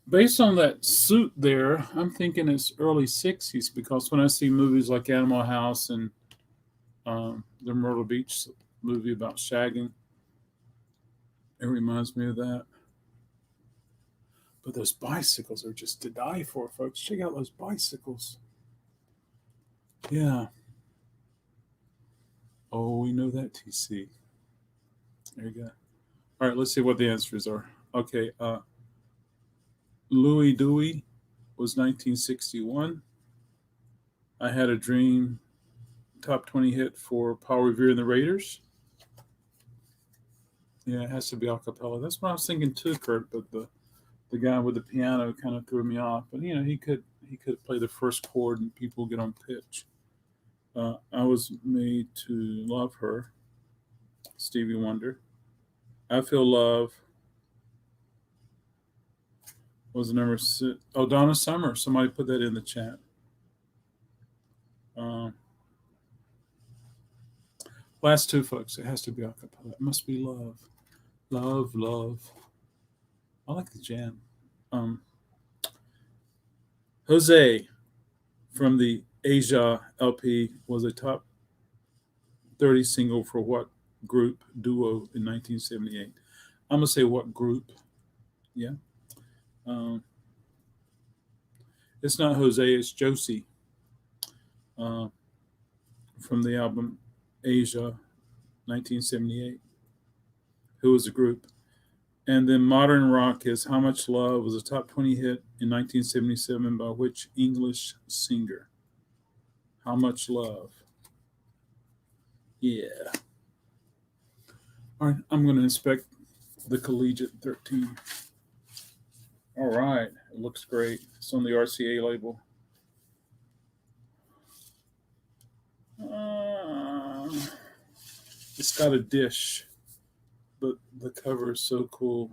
Based on that suit there, I'm thinking it's early 60s because when I see movies like Animal House and the Myrtle Beach movie about shagging, it reminds me of that. But those bicycles are just to die for, folks. Check out those bicycles. Yeah. Oh, we know that, TC. There you go. All right, let's see what the answers are. Okay. Louis Dewey was 1961. I Had a Dream top 20 hit for Paul Revere and the Raiders. Yeah, it has to be a cappella. That's what I was thinking too, Kurt. But the guy with the piano kind of threw me off. But he could play the first chord and people get on pitch. I was made to love her. Stevie Wonder. I Feel Love was the number 6. Oh, Donna Summer. Somebody put that in the chat. Last two, folks. It has to be a cappella. It must be Love. Love, love. I like the jam. Jose from the Asia LP was a top 30 single for what group, duo in 1978? I'm going to say what group. Yeah. It's not Jose, it's Josie from the album Asia 1978. Who was the group? And then modern rock is How Much Love was a top 20 hit in 1977 by which English singer? How Much Love? Yeah. All right, I'm going to inspect the Collegiate 13. All right, it looks great. It's on the RCA label. It's got a dish, but the cover is so cool.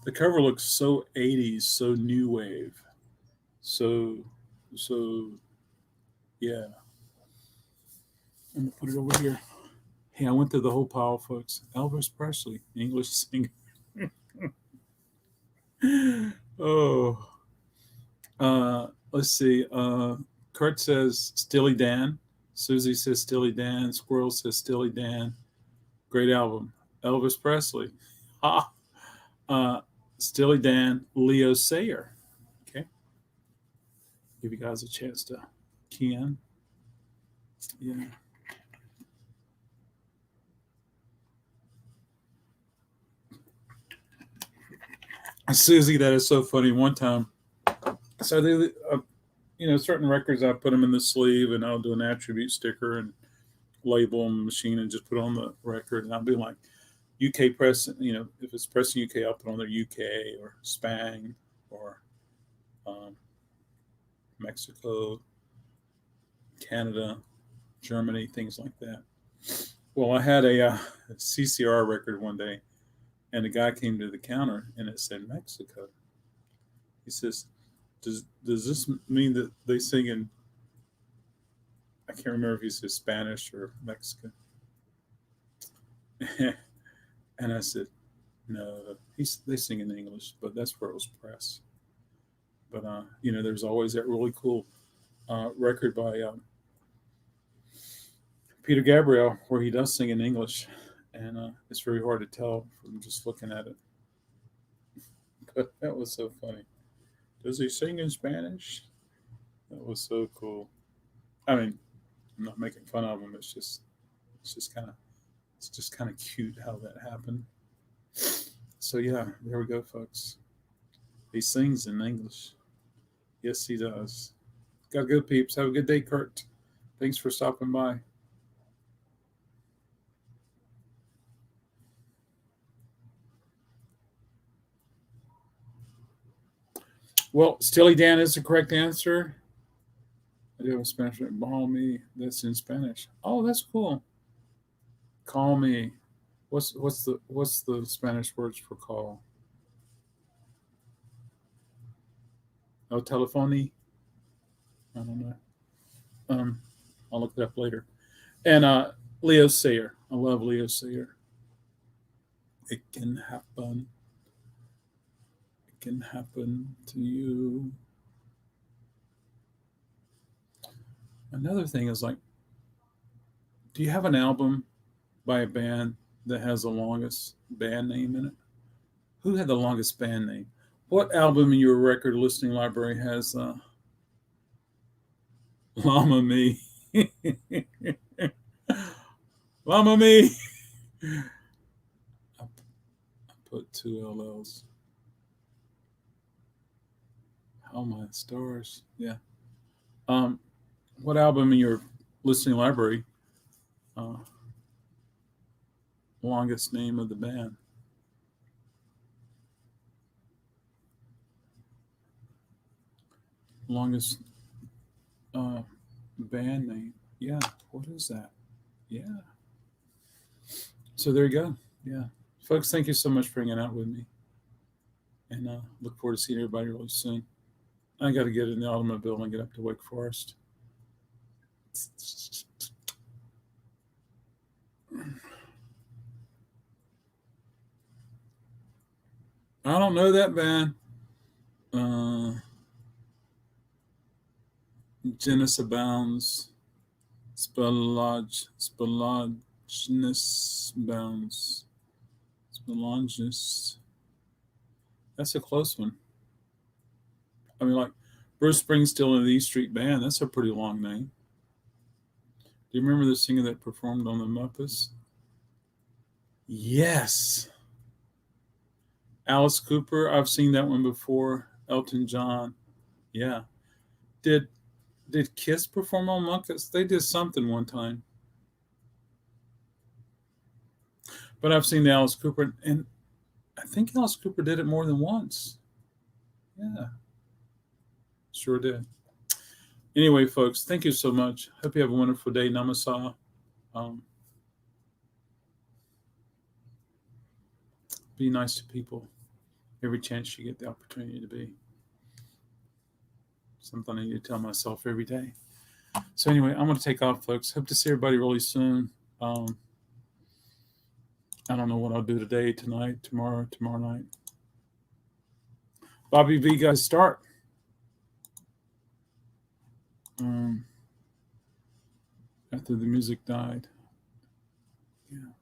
The cover looks so 80s, so new wave. So yeah. I'm going to put it over here. Hey, I went through the whole pile, folks. Elvis Presley, English singer. Oh. Let's see. Kurt says Steely Dan. Susie says Steely Dan. Squirrel says Steely Dan. Great album. Elvis Presley. Steely Dan. Leo Sayer. Okay. Give you guys a chance to key in. Yeah. Susie, that is so funny. One time, so they, certain records, I put them in the sleeve and I'll do an attribute sticker and label them machine and just put on the record. And I'll be like, UK press, if it's pressing UK, I'll put on their UK or Spang or Mexico, Canada, Germany, things like that. Well, I had a CCR record one day, and the guy came to the counter and it said Mexico. He says, does this mean that they sing in, I can't remember if he said Spanish or Mexican. And I said, no, they sing in English, but that's where it was pressed. But, there's always that really cool record by Peter Gabriel where he does sing in English. And it's very hard to tell from just looking at it. But that was so funny. Does he sing in Spanish? That was so cool. I mean, I'm not making fun of him. It's just kind of cute how that happened. So yeah, there we go, folks. He sings in English. Yes, he does. Gotta go, peeps. Have a good day, Kurt. Thanks for stopping by. Well, Steely Dan is the correct answer. I do have a Spanish. Call me. That's in Spanish. Oh, that's cool. Call me. What's the Spanish words for call? Oh, telephony. I don't know. I'll look it up later. And Leo Sayer. I love Leo Sayer. It can happen. It can happen to you. Another thing is like, do you have an album by a band that has the longest band name in it? Who had the longest band name? What album in your record listening library has Llama Me? Llama Me. I put 2 LLs. How my stars. Yeah. what album in your listening library? Longest name of the band. Longest band name. Yeah. What is that? Yeah. So there you go. Yeah. Folks, thank you so much for hanging out with me. And look forward to seeing everybody really soon. I got to get in the automobile and get up to Wake Forest. I don't know that band. Genus abounds. Spelaginous bounds. Spelaginous. That's a close one. I mean, like Bruce Springsteen and the E Street Band. That's a pretty long name. Do you remember the singer that performed on the Muppets? Yes. Alice Cooper. I've seen that one before. Elton John. Yeah. Did Kiss perform on Muppets? They did something one time. But I've seen the Alice Cooper, and I think Alice Cooper did it more than once. Yeah. Sure did. Anyway, folks, thank you so much. Hope you have a wonderful day. Namaste. Be nice to people every chance you get the opportunity to be. Something I need to tell myself every day. So anyway, I'm going to take off, folks. Hope to see everybody really soon. I don't know what I'll do today, tonight, tomorrow night. Bobby V, guys, start. After the music died. Yeah.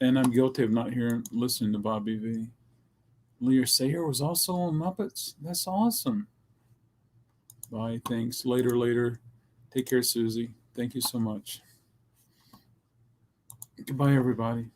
And I'm guilty of not listening to Bobby V. Lear Sayer was also on Muppets. That's awesome. Bye. Thanks. Later. Take care, Susie. Thank you so much. Goodbye, everybody.